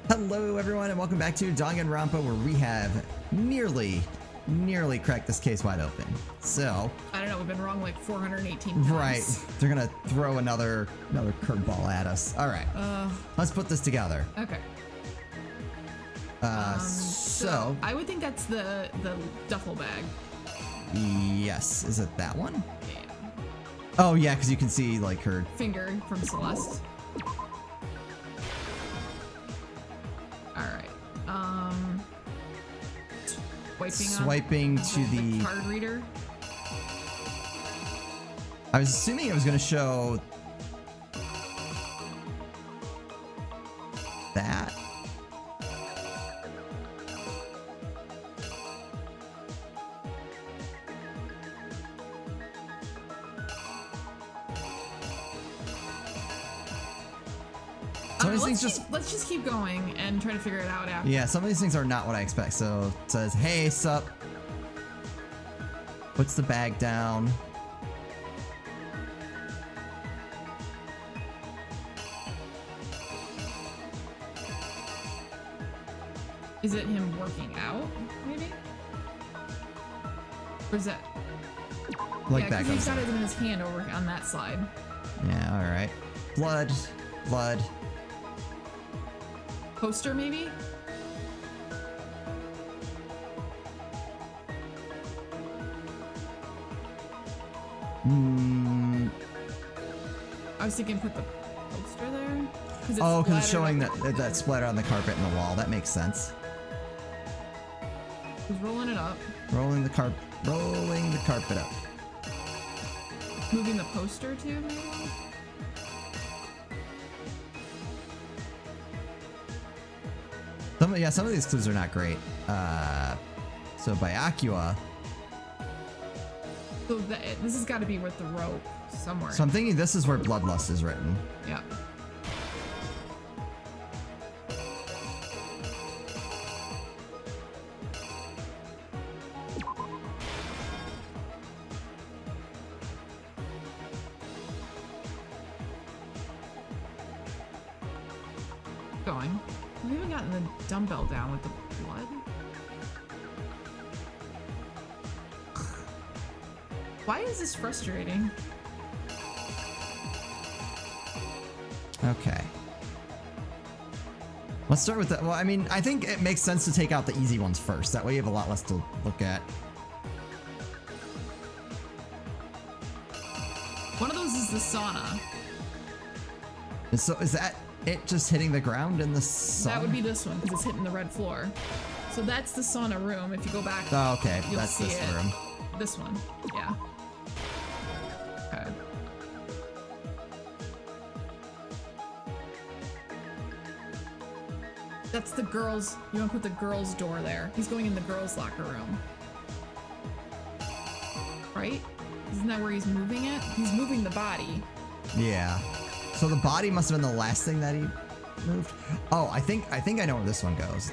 Hello everyone and welcome back to Danganronpa, where we have nearly cracked this case wide open. So I don't know, we've been wrong like 418 times. Right. They're gonna throw another curveball at us. Alright. Let's put this together. Okay. So I would think that's the duffel bag. Yes. Is it that one? Yeah. Oh yeah, because you can see like her Finger from Celeste. Alright. Swiping to the card reader. I was assuming it was gonna show that. Let's just keep going and try to figure it out after. Yeah, some of these things are not what I expect. So it says, hey, sup. Puts the bag down. Is it him working out, maybe? Or is that... Like yeah, that because he's goes got it in his hand over on that side. Yeah, alright. Blood. Blood. Poster, maybe? I was thinking put the poster there. Oh, because it's showing that splatter on the carpet and the wall. That makes sense. He's rolling it up. Rolling the carpet up. Moving the poster too, maybe? Some of these clues are not great. So by Acua. So this has got to be with the rope somewhere. So I'm thinking this is where Bloodlust is written. Yeah. Going. We haven't gotten the dumbbell down with the blood. Why is this frustrating? Okay. Let's start with that. Well, I mean, I think it makes sense to take out the easy ones first. That way you have a lot less to look at. One of those is the sauna. So is that it just hitting the ground in the sauna? That would be this one because it's hitting the red floor. So that's the sauna room. If you go back, oh, okay, you'll that's see this room. This one, yeah. Okay. That's the girls. You want to put the girls' door there. He's going in the girls' locker room, right? Isn't that where he's moving it? He's moving the body. Yeah. So the body must have been the last thing that he moved. Oh, I think I know where this one goes.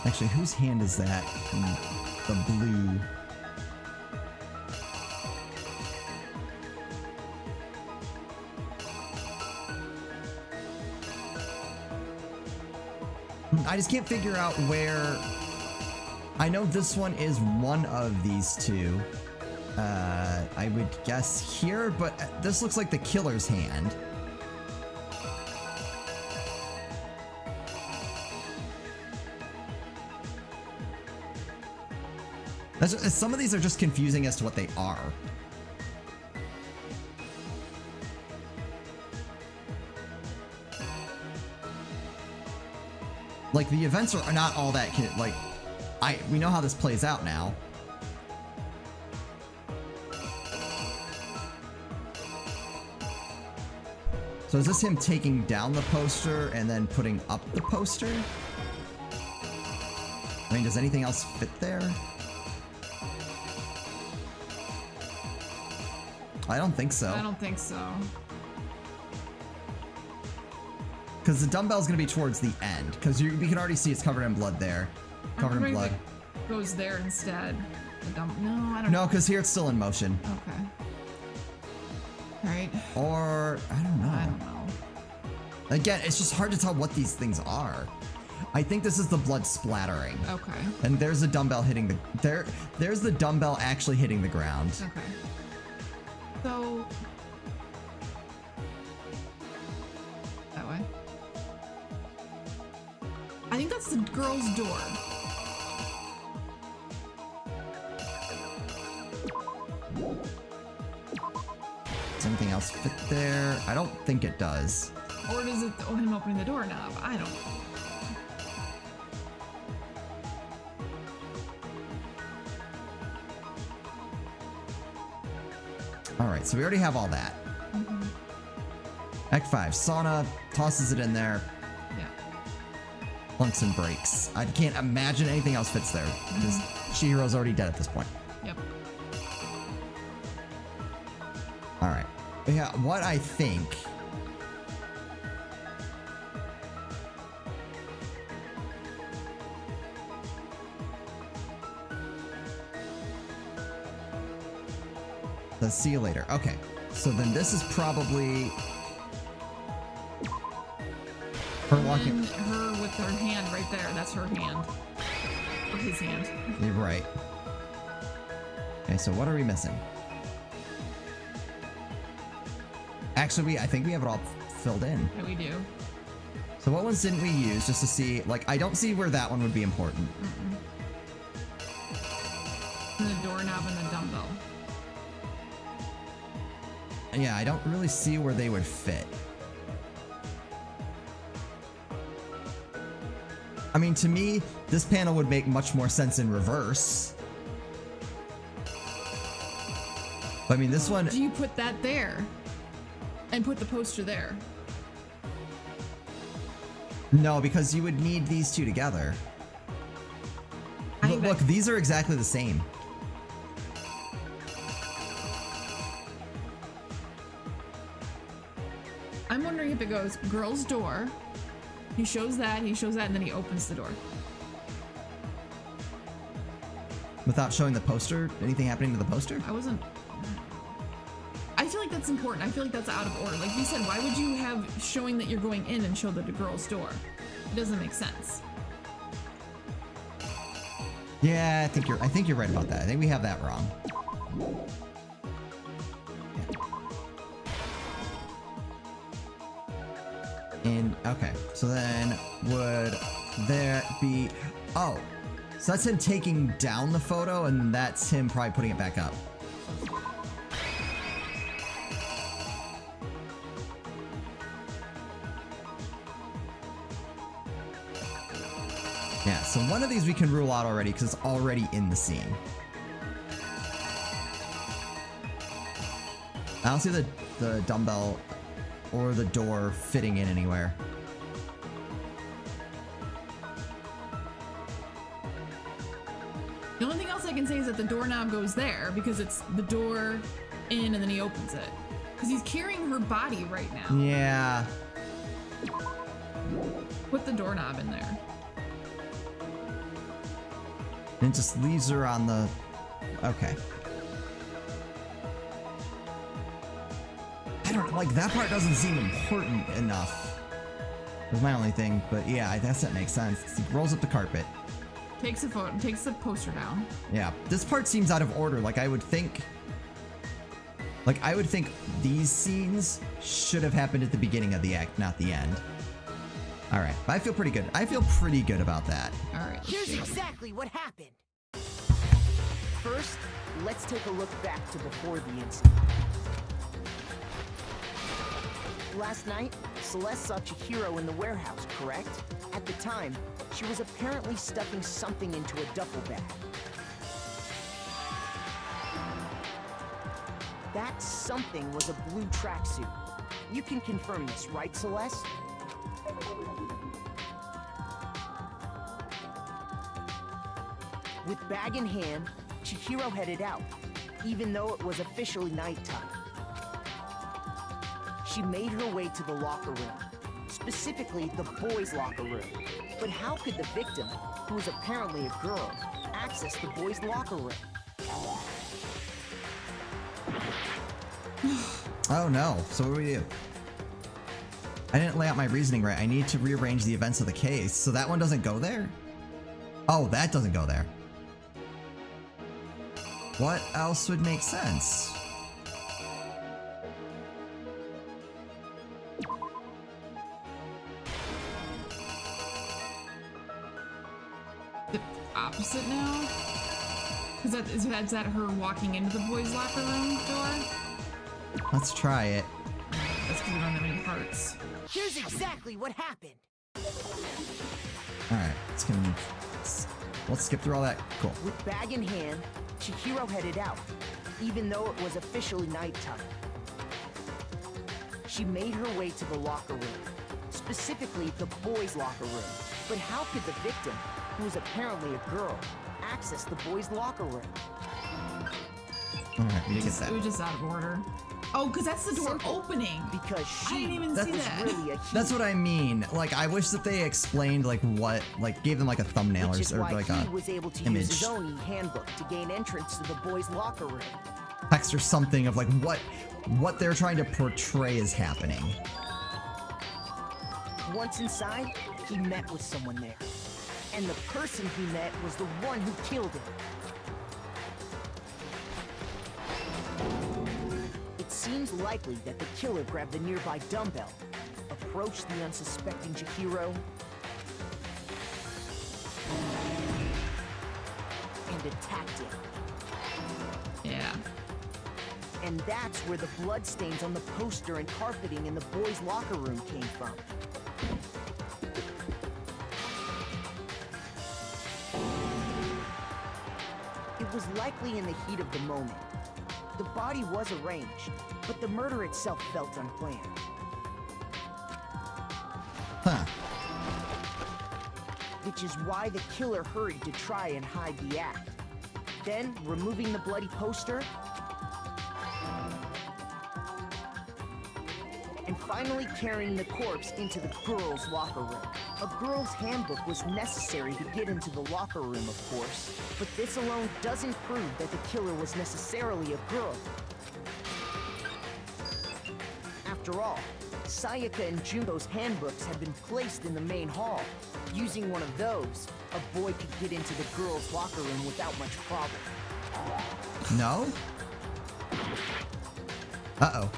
Actually, whose hand is that? The blue. I just can't figure out where. I know this one is one of these two. I would guess here, but this looks like the killer's hand. Some of these are just confusing as to what they are. Like, the events are not all that, like, we know how this plays out now. So is this him taking down the poster and then putting up the poster? I mean, does anything else fit there? I don't think so. I don't think so. Because the dumbbell's going to be towards the end. Because you can already see it's covered in blood there. Covered in blood. goes there instead. No, I don't No, know. because here it's still in motion. Okay. Alright. Or, I don't know. I don't know. Again, it's just hard to tell what these things are. I think this is the blood splattering. Okay. And there's the dumbbell hitting the... There's the dumbbell actually hitting the ground. Okay. So... that way. I think that's the girl's door. Does anything else fit there? I don't think it does. Or does it him opening the doorknob? I don't know. Alright, so we already have all that. Act 5. Sauna tosses it in there. Yeah. Plunks and breaks. I can't imagine anything else fits there. Because Chihiro's already dead at this point. Yep. Alright. Yeah, what I think... See you later. Okay. So then this is probably... her walking... And her with her hand right there. That's her hand. Or his hand. You're right. Okay, so what are we missing? Actually, I think we have it all filled in. Yeah, we do. So what ones didn't we use just to see... Like, I don't see where that one would be important. And the doorknob and the dumbbell. Yeah, I don't really see where they would fit. I mean, to me, this panel would make much more sense in reverse. But I mean, this one... Do you put that there? And put the poster there? No, because you would need these two together. Look, these are exactly the same. I'm wondering if it goes girl's door. He shows that, and then he opens the door. Without showing the poster? Anything happening to the poster? I feel like that's important. I feel like that's out of order. Like you said, why would you have showing that you're going in and show the girl's door? It doesn't make sense. Yeah, I think you're right about that. I think we have that wrong. And okay, so then would there be... Oh, so that's him taking down the photo, and that's him probably putting it back up. Yeah, so one of these we can rule out already because it's already in the scene. I don't see the dumbbell or the door fitting in anywhere. The only thing else I can say is that the doorknob goes there because it's the door in and then he opens it. Because he's carrying her body right now. Yeah. Put the doorknob in there. And it just leaves her on the... Okay. I don't know, like, that part doesn't seem important enough. Was my only thing, but yeah, I guess that makes sense. He rolls up the carpet. Takes a photo, takes the poster down. Yeah, this part seems out of order. Like, I would think these scenes should have happened at the beginning of the act, not the end. All right, but I feel pretty good. I feel pretty good about that. All right. Here's exactly what happened. First, let's take a look back to before the incident. Last night, Celeste saw Chihiro in the warehouse, correct? At the time, she was apparently stuffing something into a duffel bag. That something was a blue tracksuit. You can confirm this, right, Celeste? With bag in hand, Chihiro headed out, even though it was officially nighttime. She made her way to the locker room, specifically the boys' locker room. But how could the victim, who was apparently a girl, access the boys' locker room. Oh no, so what do we do? I didn't lay out my reasoning right. I need to rearrange the events of the case, so that one doesn't go there? Oh, that doesn't go there. What else would make sense? The opposite now? Is that her walking into the boys' locker room door? Let's try it. That's because we don't have any parts. Here's exactly what happened. Alright, let's skip through all that. Cool. With bag in hand, Chihiro headed out, even though it was officially nighttime. She made her way to the locker room, specifically the boys' locker room. But how could the victim, who was apparently a girl, access the boys' locker room? Alright, we did get that. It was just out of order. Oh, because that's the door Simple. opening. Because I didn't she even was see that. really a That's what I mean. Like, I wish that they explained, like, what, like, gave them, like, a thumbnail which is or why like he a was able to image. use his own e-handbook to gain entrance to the boys' locker room. text or something of, like, what they're trying to portray is happening. Once inside, he met with someone there. And the person he met was the one who killed him. It seems likely that the killer grabbed the nearby dumbbell, approached the unsuspecting Chihiro, and attacked him. Yeah. And that's where the bloodstains on the poster and carpeting in the boys' locker room came from. It was likely in the heat of the moment. The body was arranged, but the murder itself felt unplanned. Huh. Which is why the killer hurried to try and hide the act. Then, removing the bloody poster, and finally carrying the corpse into the girls' locker room. A girl's handbook was necessary to get into the locker room, of course, but this alone doesn't prove that the killer was necessarily a girl. After all, Sayaka and Junko's handbooks had been placed in the main hall. Using one of those, a boy could get into the girls' locker room without much problem. No? Uh-oh.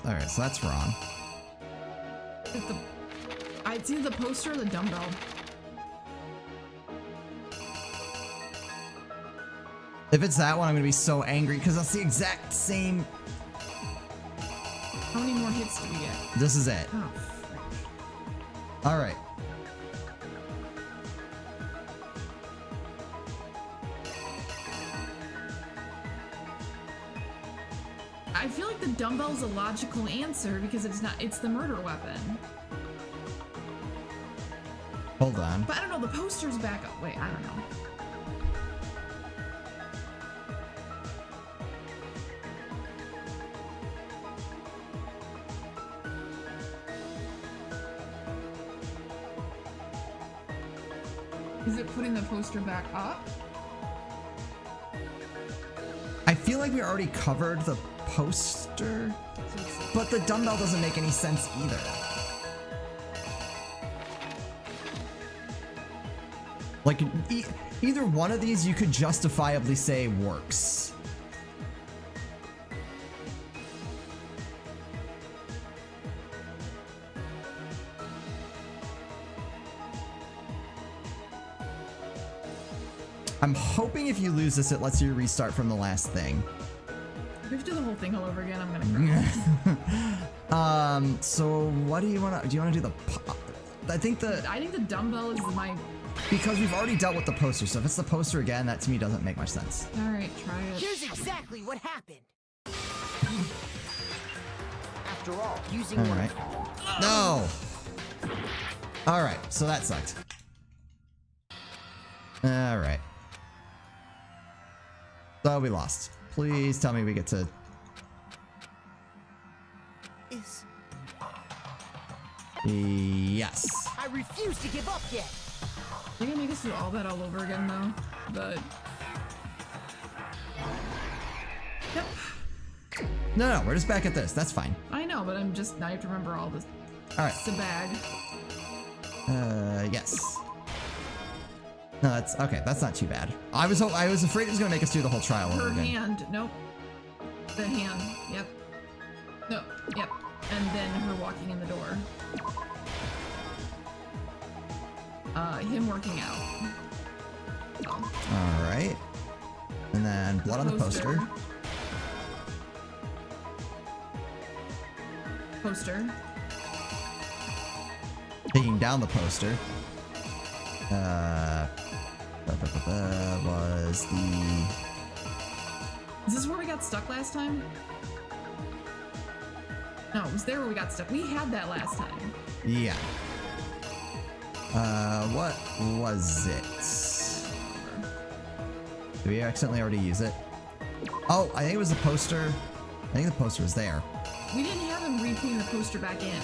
Alright, so that's wrong. It's either the poster or the dumbbell. If it's that one, I'm gonna be so angry because that's the exact same. How many more hits do we get? This is it. Oh, frick. Alright. I feel like the dumbbell's a logical answer because it's the murder weapon. Hold on. But I don't know, the poster's back up. Wait, I don't know. Is it putting the poster back up? I feel like we already covered the poster, but the dumbbell doesn't make any sense either. Like, either one of these you could justifiably say works. I'm hoping if you lose this, it lets you restart from the last thing. If we have to do the whole thing all over again, I'm gonna cry. So what do you want to do? The I think the dumbbell is my... Because we've already dealt with the poster, so if it's the poster again, that to me doesn't make much sense. All right, try it. Here's exactly what happened. After all, using one. Alright. No! Alright, so that sucked. Alright. So we lost. Please tell me we get to... Yes. I refuse to give up yet. They're gonna make us do all that all over again, though. But yep. No, we're just back at this. That's fine. I know, but I'm just now. I have to remember all this. All right. It's a bag. Yes. No, that's okay. That's not too bad. I was afraid it was gonna make us do the whole trial over Her again. hand. Nope. The hand. Yep. No. Yep. And then her walking in the door. Him working out. Oh. All right. And then blood on the poster. Poster. Taking down the poster. Was the... Is this where we got stuck last time? No, it was there where we got stuck. We had that last time. Yeah. What was it? Did we accidentally already use it? Oh, I think it was the poster. I think the poster was there. We didn't have him re-putting the poster back in.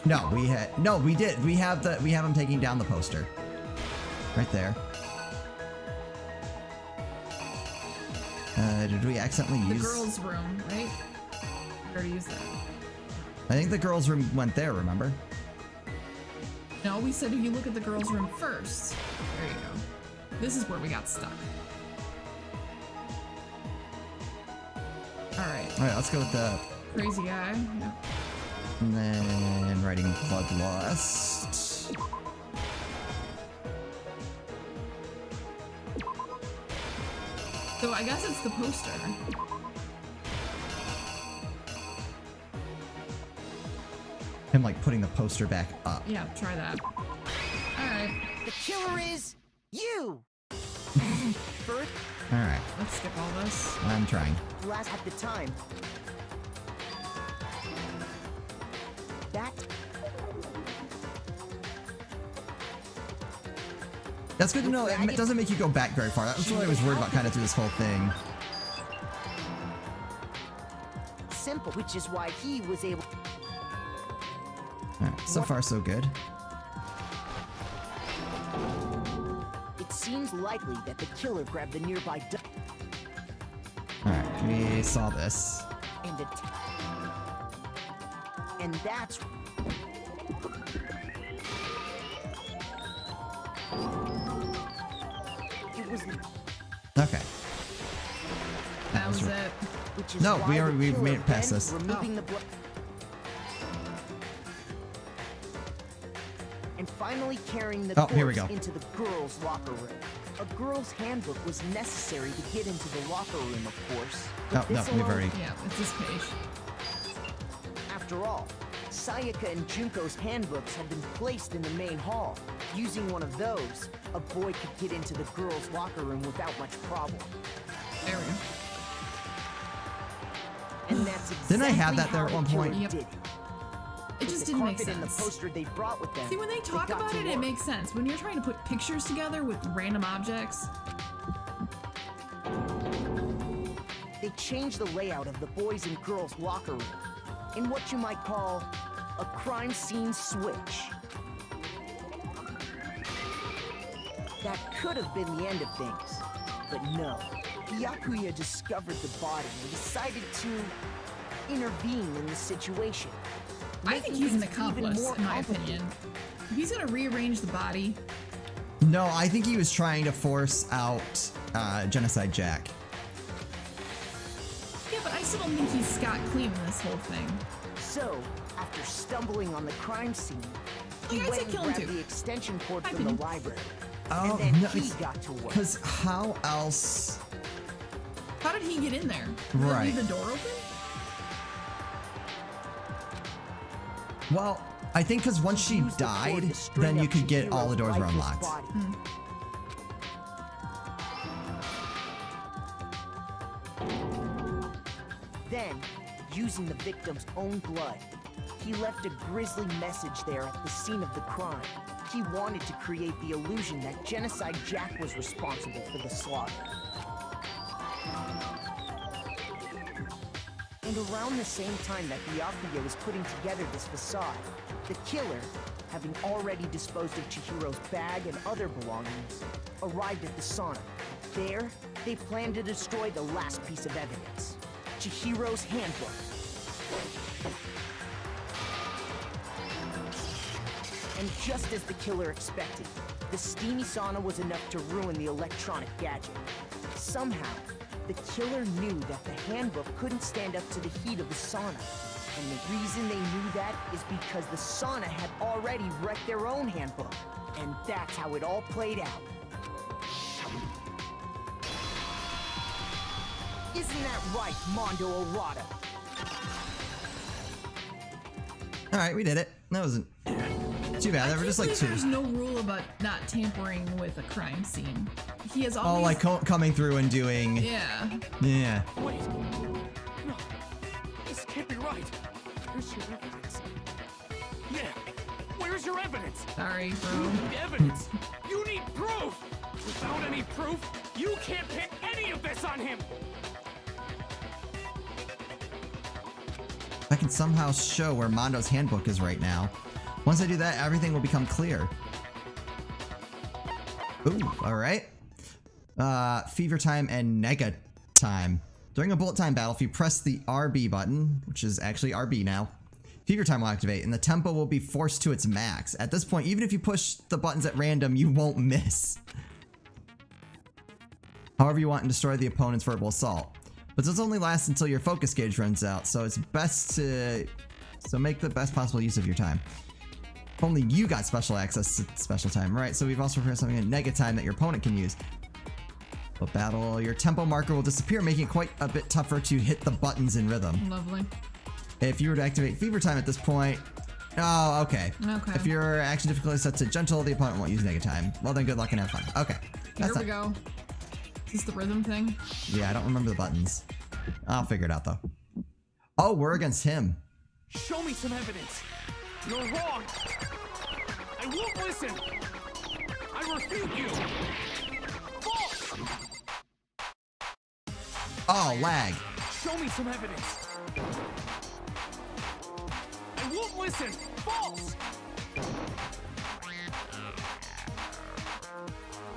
No, we did. We have him taking down the poster. Right there. Did we accidentally use... The girls' room, right? We already used that. I think the girls' room went there, remember? No, we said if you look at the girls' room first. There you go. This is where we got stuck. Alright. Alright, let's go with the... Crazy guy. Yep. And then writing Bloodlust. So I guess it's the poster. Him like putting the poster back up. Yeah, try that. Alright. The killer is you. First, Alright, Let's skip all this. I'm trying. last at the time. That That's good to know. It doesn't make you go back very far. That's what I was worried about kind of through this whole thing. simple, which is why he was able. Alright, so far so good. It seems likely that the killer grabbed the nearby Alright, we saw this. and that's it was Okay. That was it. which is No, why the we've killer made it past then this. removing the blood and finally carrying the Oh, here we corpse go. into the girls' locker room. A girl's handbook was necessary to get into the locker room, of course. Oh, But no, this we've alone- already... Yeah, it's this page. After all, Sayaka and Junko's handbooks had been placed in the main hall. Using one of those, a boy could get into the girls' locker room without much problem. There we go. And that's exactly Didn't I have that there how at the one killer point? Yep. did it. It With just the didn't make carpet and the sense. poster they brought with them. See, when they talk got about to it, it work. makes sense. When you're trying to put pictures together with random objects, They changed the layout of the boys' and girls' locker room in what you might call a crime scene switch. That could have been the end of things, but no. Byakuya discovered the body and decided to intervene in the situation. I think making he's an things even accomplice, more in my complicated. opinion. If he's gonna rearrange the body, No, I think he was trying to force out Genocide Jack. yeah, but I still don't think he's Scott clean in this whole thing. So, after stumbling on the crime scene, he Like, I'd went say and kill him grabbed too. the extension cord I from the think- library. Oh, and then no, he it's- got to work. Because how else... How did he get in there? Did Right. they leave the door open? Well, I think because once she Used the cord died, to string then you up could get all the Chihiro's doors were lifeless unlocked. body. Then, using the victim's own blood, he left a grisly message there at the scene of the crime. He wanted to create the illusion that Genocide Jack was responsible for the slaughter. And around the same time that Byakuya was putting together this facade, The killer, having already disposed of Chihiro's bag and other belongings, arrived at the sauna. There, they planned to destroy the last piece of evidence, Chihiro's handbook. And just as the killer expected, the steamy sauna was enough to ruin the electronic gadget. Somehow, the killer knew that the handbook couldn't stand up to the heat of the sauna. And the reason they knew that is because the sauna had already wrecked their own handbook. And that's how it all played out. Isn't that right, Mondo Arata? Alright, we did it. That wasn't too bad. There were just like two. There's no rule about not tampering with a crime scene. He has always... Oh, like coming through and doing... Yeah. Yeah. Wait. No. This can't be right. Where's your evidence? Yeah. Where's your evidence? Sorry, You bro. need evidence. You need proof. Without any proof, you can't pin any of this on him. I can somehow show where Mondo's handbook is right now. Once I do that, everything will become clear. Ooh, alright. Fever time and Nega time. During a bullet time battle, if you press the RB button, which is actually RB now, Fever time will activate and the tempo will be forced to its max. At this point, even if you push the buttons at random, you won't miss. However you want and destroy the opponent's verbal assault. But this only lasts until your focus gauge runs out, so it's best to... So make the best possible use of your time. If only you got special access to special time. Right, so we've also prepared something in Nega time that your opponent can use. But battle, your tempo marker will disappear, making it quite a bit tougher to hit the buttons in rhythm. Lovely. If you were to activate Fever time at this point... Oh, okay. Okay. If your action difficulty is set to gentle, the opponent won't use Nega time. Well then, good luck and have fun. Okay. Here we go. Is this the rhythm thing? Yeah, I don't remember the buttons. I'll figure it out though. Oh, we're against him. Show me some evidence. You're wrong. I won't listen. I refute you. False. Oh, lag. Show me some evidence. I won't listen. False.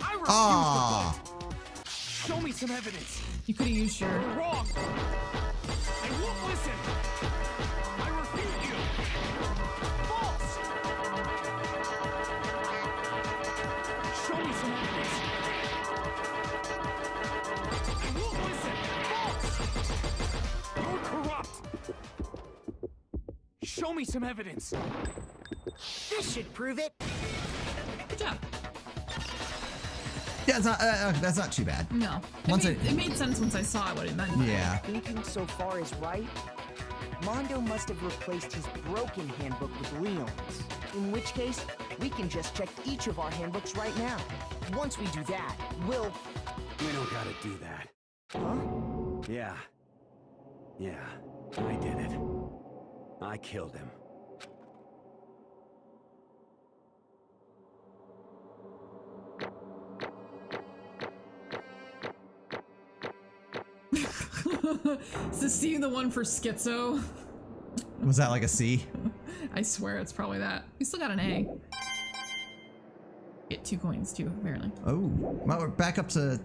I refuse Ah. to vote. Show me some evidence. You could have used your... You're wrong. I won't listen. I refute you. False. Show me some evidence. I won't listen. False. You're corrupt. Show me some evidence. This should prove it. Good job. Yeah, that's not too bad. No. It made sense once I saw what it meant. Yeah. Thinking so far is right. Mondo must have replaced his broken handbook with Leon's. In which case, we can just check each of our handbooks right now. Once we do that, we'll... We don't gotta do that. Huh? Yeah. Yeah, I did it. I killed him. Is this C the one for schizo? Was that like a C? I swear it's probably that. We still got an A. Get 2 coins too, apparently. Oh, well, we're back up to...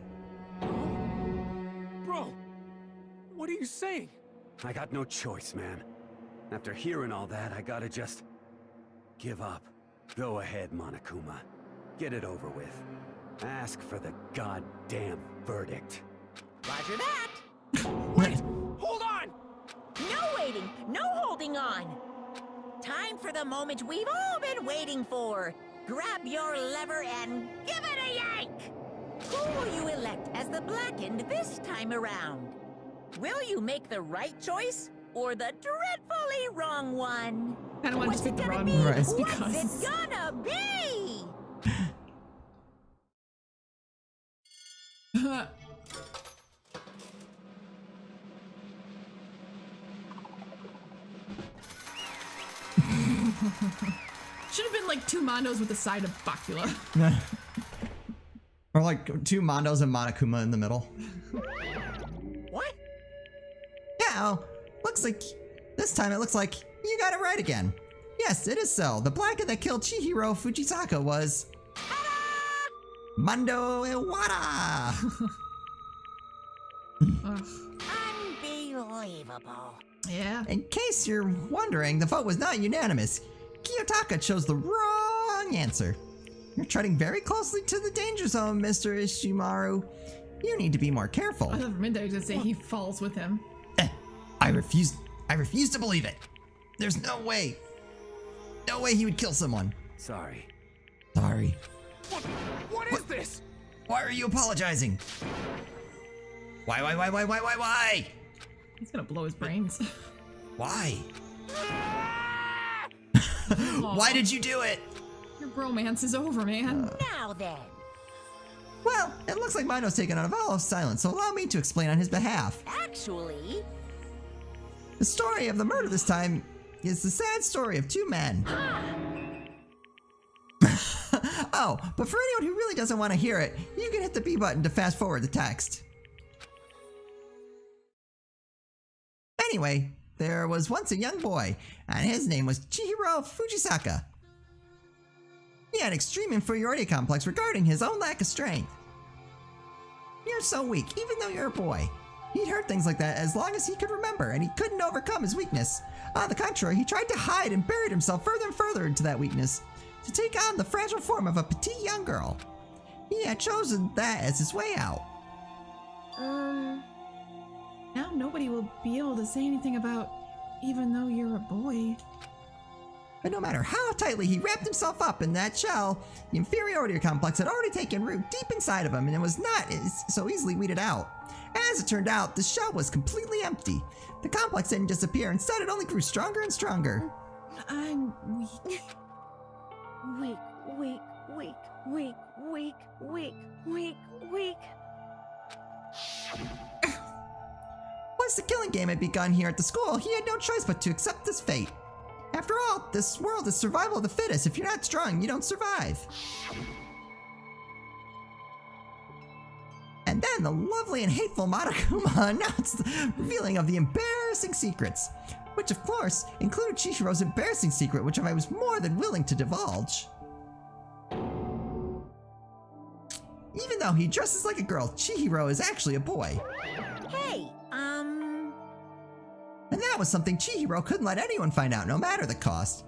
Bro, what are you saying? I got no choice, man. After hearing all that, I gotta just... give up. Go ahead, Monokuma. Get it over with. Ask for the goddamn verdict. Roger that. Wait, hold on! No waiting, no holding on. Time for the moment we've all been waiting for. Grab your lever and give it a yank! Who will you elect as the Blackened this time around? Will you make the right choice or the dreadfully wrong one? I don't want to What's just it pick the gonna wrong be? one Right. What's it gonna be? Should have been like 2 Mondos with a side of Bakula. Or like 2 Mondos and Monokuma in the middle. What? Yeah, looks like... This time it looks like you got it right again. Yes, it is so. The blanket that killed Chihiro Fujisaka was... Mando Iwata! Ugh. Unbelievable. Yeah. In case you're wondering, the vote was not unanimous. Kiyotaka chose the wrong answer. You're treading very closely to the danger zone, Mr. Ishimaru. You need to be more careful. I thought for a minute I was gonna say he falls with him. I refuse to believe it. There's no way. No way he would kill someone. Sorry. Sorry. What is this? Why are you apologizing? Why? He's gonna blow his brains. Why? Why did you do it? Your bromance is over, man. Now then. Well, it looks like Mando's taken on a vow of silence, so allow me to explain on his behalf. Actually, The story of the murder this time is the sad story of two men. Oh, but for anyone who really doesn't want to hear it, you can hit the B button to fast forward the text. Anyway, there was once a young boy, and his name was Chihiro Fujisaka. He had extreme inferiority complex regarding his own lack of strength. You're so weak, even though you're a boy. He'd heard things like that as long as he could remember, and he couldn't overcome his weakness. On the contrary, he tried to hide and buried himself further and further into that weakness, to take on the fragile form of a petite young girl. He had chosen that as his way out. Now nobody will be able to say anything about even though you're a boy. But no matter how tightly he wrapped himself up in that shell, the inferiority complex had already taken root deep inside of him and it was not so easily weeded out. As it turned out, the shell was completely empty. The complex didn't disappear, instead it only grew stronger and stronger. I'm weak. Weak. Once the killing game had begun here at the school, he had no choice but to accept this fate. After all, this world is survival of the fittest. If you're not strong, you don't survive. And then the lovely and hateful Monokuma announced the revealing of the embarrassing secrets, which of course included Chihiro's embarrassing secret, which I was more than willing to divulge. Even though he dresses like a girl, Chihiro is actually a boy. hey, And that was something Chihiro couldn't let anyone find out, no matter the cost.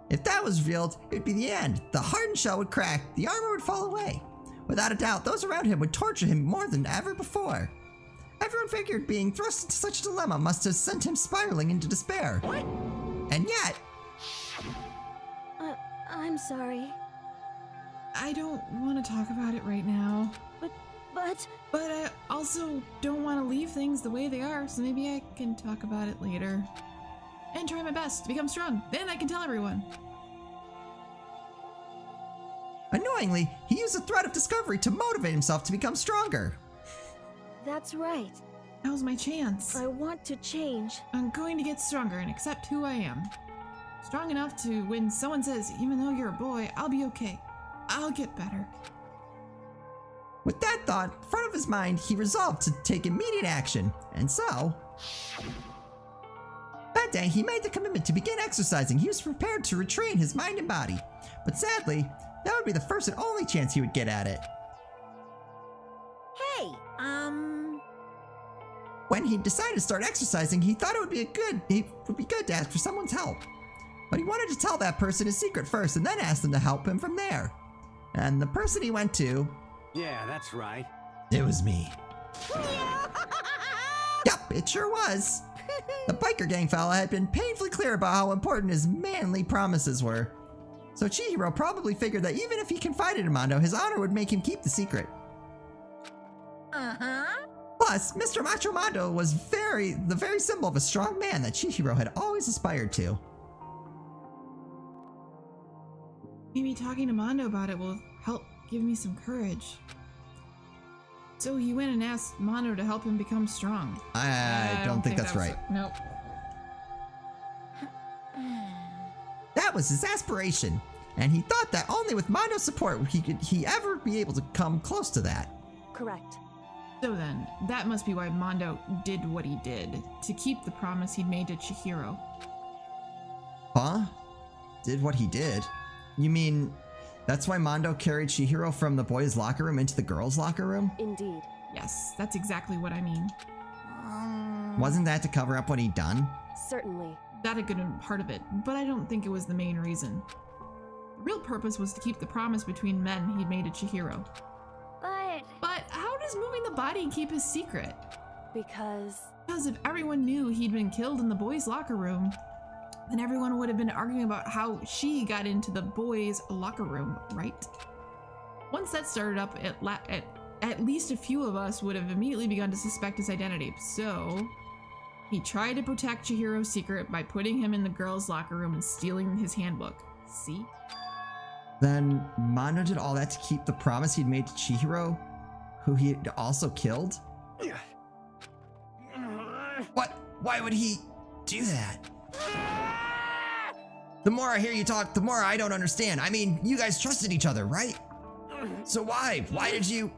If that was revealed, it would be the end. The hardened shell would crack, the armor would fall away. Without a doubt, those around him would torture him more than ever before. Everyone figured being thrust into such a dilemma must have sent him spiraling into despair. what? And yet, I'm sorry, I don't want to talk about it right now. but But I also don't want to leave things the way they are, so maybe I can talk about it later. And try my best to become strong. Then I can tell everyone. annoyingly, he used the threat of discovery to motivate himself to become stronger. that's right. Now's my chance. I want to change. I'm going to get stronger and accept who I am. Strong enough to when someone says, even though you're a boy, I'll be okay. I'll get better. With that thought in front of his mind, he resolved to take immediate action, and so... That day, he made the commitment to begin exercising. He was prepared to retrain his mind and body. But sadly, that would be the first and only chance he would get at it. Hey, When he decided to start exercising, he thought it would be good to ask for someone's help. But he wanted to tell that person his secret first and then ask them to help him from there. And the person he went to... Yeah, that's right. It was me. Yup, it sure was. The biker gang fella had been painfully clear about how important his manly promises were. So Chihiro probably figured that even if he confided in Mondo, his honor would make him keep the secret. Plus, Mr. Macho Mondo was the very symbol of a strong man that Chihiro had always aspired to. Maybe talking to Mondo about it will help give me some courage. So he went and asked Mondo to help him become strong. I don't think that's right. Nope. That was his aspiration, and he thought that only with Mondo's support would he ever be able to come close to that. Correct. So then, that must be why Mondo did what he did, to keep the promise he'd made to Chihiro. Huh? did what he did. You mean that's why Mondo carried Chihiro from the boys' locker room into the girls' locker room? Indeed. Yes, that's exactly what I mean. Wasn't that to cover up what he'd done? Certainly. That had been part of it, but I don't think it was the main reason. The real purpose was to keep the promise between men he'd made to Chihiro. But how does moving the body keep his secret? Because If everyone knew he'd been killed in the boys' locker room, then everyone would have been arguing about how she got into the boys' locker room, right? Once that started up, at least a few of us would have immediately begun to suspect his identity. So he tried to protect Chihiro's secret by putting him in the girls' locker room and stealing his handbook. See? Then Mondo did all that to keep the promise he'd made to Chihiro, who he had also killed? What? Why would he do that? The more I hear you talk, the more I don't understand. I mean, you guys trusted each other, right? So why? Why did you?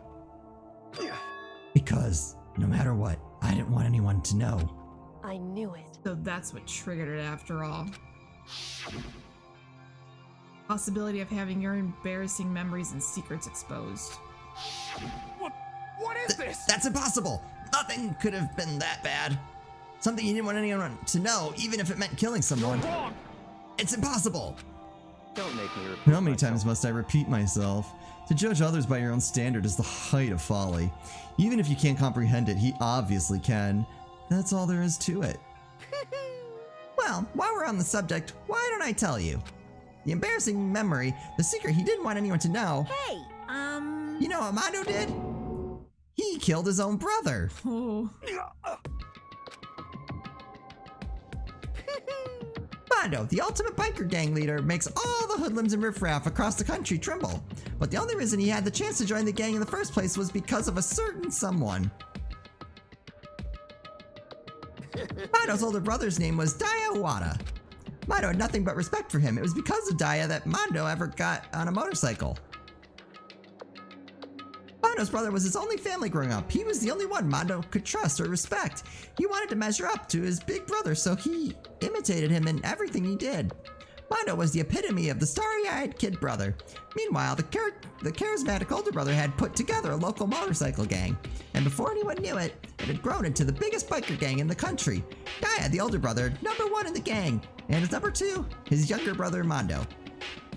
Because no matter what, I didn't want anyone to know. I knew it. So that's what triggered it after all. Possibility of having your embarrassing memories and secrets exposed. What is this? That's impossible. Nothing could have been that bad. Something you didn't want anyone to know, even if it meant killing someone. Wrong. It's impossible. Don't make me repeat How many myself. times must I repeat myself? To judge others by your own standard is the height of folly. Even if you can't comprehend it, he obviously can. That's all there is to it. Well, while we're on the subject, why don't I tell you? The embarrassing memory, the secret he didn't want anyone to know. Hey, You know what Mondo did? He killed his own brother. Oh, Mondo, the ultimate biker gang leader, makes all the hoodlums and riffraff across the country tremble. But the only reason he had the chance to join the gang in the first place was because of a certain someone. Mondo's older brother's name was Daya Wada. Mondo had nothing but respect for him. It was because of Daya that Mondo ever got on a motorcycle. Mondo's brother was his only family growing up. He was the only one Mondo could trust or respect. He wanted to measure up to his big brother, so he imitated him in everything he did. Mondo was the epitome of the starry-eyed kid brother. Meanwhile, the charismatic older brother had put together a local motorcycle gang. And before anyone knew it, it had grown into the biggest biker gang in the country. Daya, the older brother, #1 in the gang. And his #2, his younger brother Mondo.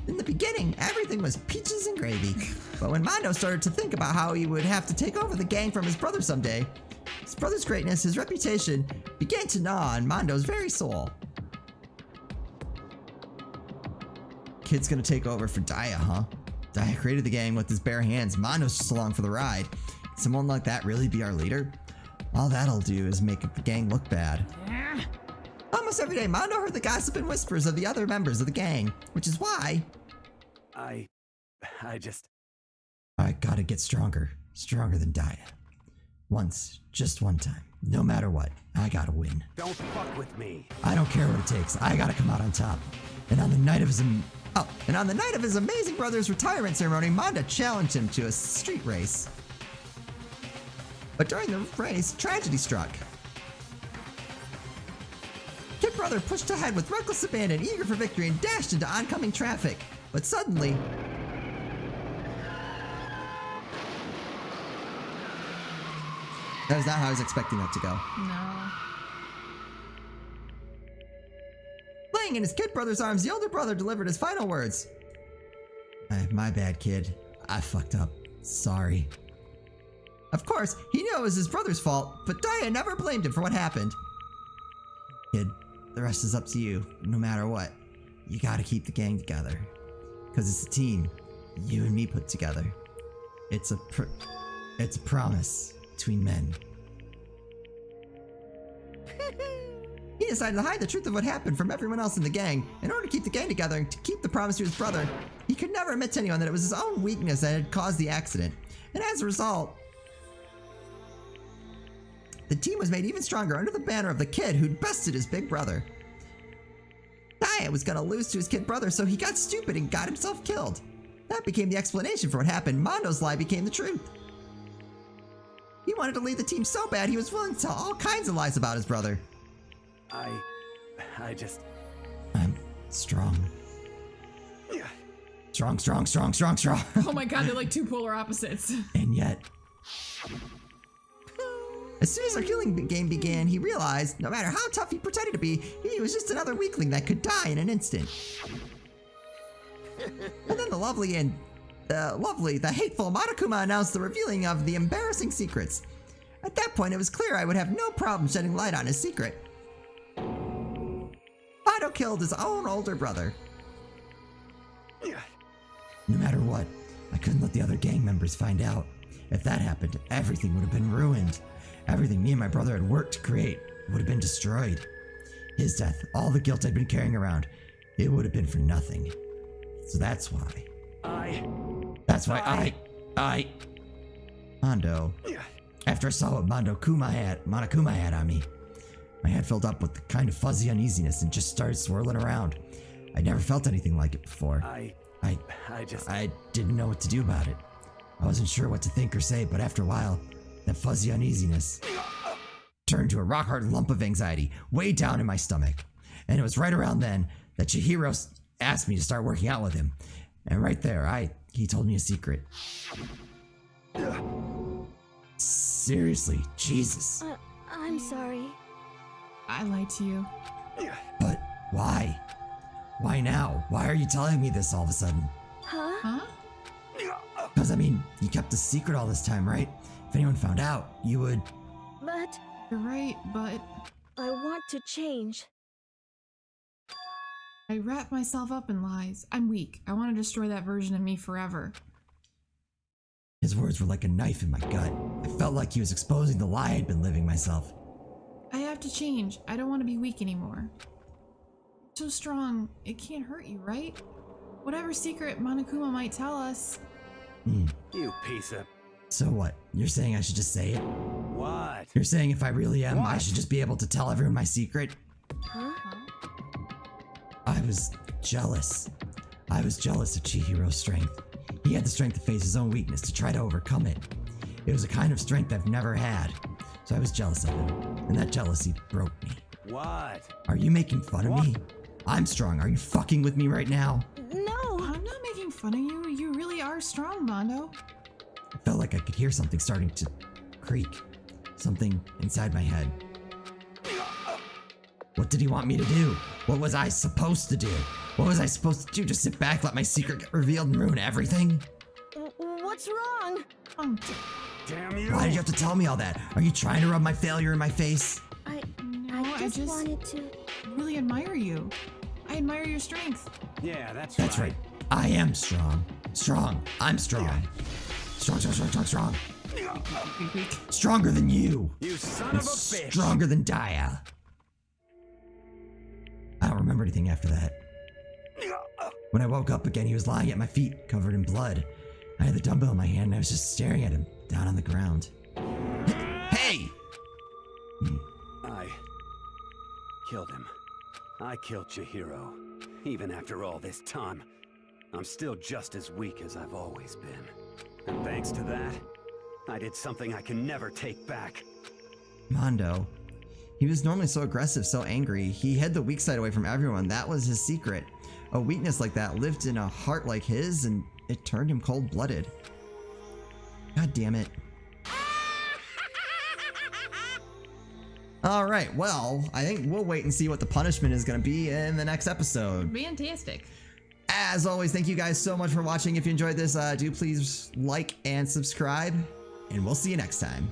In the beginning, everything was peaches and gravy. But when Mondo started to think about how he would have to take over the gang from his brother someday, his brother's greatness, his reputation, began to gnaw on Mondo's very soul. Kid's gonna take over for Daya, huh? Daya created the gang with his bare hands. Mondo's just along for the ride. Can someone like that really be our leader? All that'll do is make the gang look bad. Almost every day, Mondo heard the gossip and whispers of the other members of the gang, which is why I gotta get stronger. Stronger than Daya. Once, just one time. No matter what, I gotta win. don't fuck with me. I don't care what it takes. I gotta come out on top. And on the night of his amazing brother's retirement ceremony, Mondo challenged him to a street race. But during the race, tragedy struck. Kid brother pushed ahead with reckless abandon, eager for victory, and dashed into oncoming traffic. But suddenly, that was not how I was expecting that to go. no. Laying in his kid brother's arms, the older brother delivered his final words. My bad, kid. I fucked up. Sorry. Of course, he knew it was his brother's fault, but Daya never blamed him for what happened. Kid, the rest is up to you. No matter what, you gotta keep the gang together. Because it's a team you and me put together. It's a promise between men. He decided to hide the truth of what happened from everyone else in the gang. In order to keep the gang together and to keep the promise to his brother, he could never admit to anyone that it was his own weakness that had caused the accident. And as a result, the team was made even stronger under the banner of the kid who'd bested his big brother. Daya was gonna lose to his kid brother, so he got stupid and got himself killed. That became the explanation for what happened. Mondo's lie became the truth. He wanted to lead the team so bad he was willing to tell all kinds of lies about his brother. I just... I'm strong. Strong, strong, strong, strong, strong. Oh my god, they're like two polar opposites. And yet, as soon as our killing game began, he realized no matter how tough he pretended to be, he was just another weakling that could die in an instant. And then the hateful Monokuma announced the revealing of the embarrassing secrets. At that point, it was clear I would have no problem shedding light on his secret. Mondo killed his own older brother. No matter what, I couldn't let the other gang members find out. If that happened, everything would have been ruined. Everything me and my brother had worked to create would have been destroyed. His death, all the guilt I'd been carrying around, it would have been for nothing. So that's why. Mondo. After I saw what Monokuma had on me, my head filled up with the kind of fuzzy uneasiness and just started swirling around. I'd never felt anything like it before. I didn't know what to do about it. I wasn't sure what to think or say, but after a while, that fuzzy uneasiness turned to a rock-hard lump of anxiety way down in my stomach. And it was right around then that Chihiro asked me to start working out with him. And right there, he told me a secret. Seriously, Jesus. I'm sorry. I lied to you. But why? Why now? Why are you telling me this all of a sudden? Huh? Because, I mean, you kept the secret all this time, right? If anyone found out, you would... But You're right, but I want to change. I wrap myself up in lies. I'm weak. I want to destroy that version of me forever. His words were like a knife in my gut. I felt like he was exposing the lie I'd been living myself. I have to change. I don't want to be weak anymore. So strong, it can't hurt you, right? Whatever secret Monokuma might tell us. You piece of... So what? You're saying I should just say it? What? You're saying if I really am, I What? should just be able to tell everyone my secret? Huh? I was jealous. I was jealous of Chihiro's strength. He had the strength to face his own weakness, to try to overcome it. It was a kind of strength I've never had. So I was jealous of him, and that jealousy broke me. What? Are you making fun of me? I'm strong. Are you fucking with me right now? No! I'm not making fun of you. You really are strong, Mondo. I felt like I could hear something starting to creak. Something inside my head. What did he want me to do? What was I supposed to do? What was I supposed to do? Just sit back, let my secret get revealed and ruin everything? What's wrong? Damn you! Why did you have to tell me all that? Are you trying to rub my failure in my face? No, I just wanted to... really admire you. I admire your strength. Yeah, that's Right. I am strong. Strong. I'm strong. Strong, strong, strong, strong, strong. Stronger than you. You son And of a bitch! stronger than Daya. I don't remember anything after that. When I woke up again, he was lying at my feet, covered in blood. I had the dumbbell in my hand and I was just staring at him, down on the ground. Hey! I killed him. I killed Chihiro. Even after all this time, I'm still just as weak as I've always been. And thanks to that, I did something I can never take back. Mondo. He was normally so aggressive, so angry. He hid the weak side away from everyone. That was his secret. A weakness like that lived in a heart like his, and it turned him cold-blooded. God damn it. Alright, well, I think we'll wait and see what the punishment is going to be in the next episode. Fantastic. As always, thank you guys so much for watching. If you enjoyed this, do please like and subscribe, and we'll see you next time.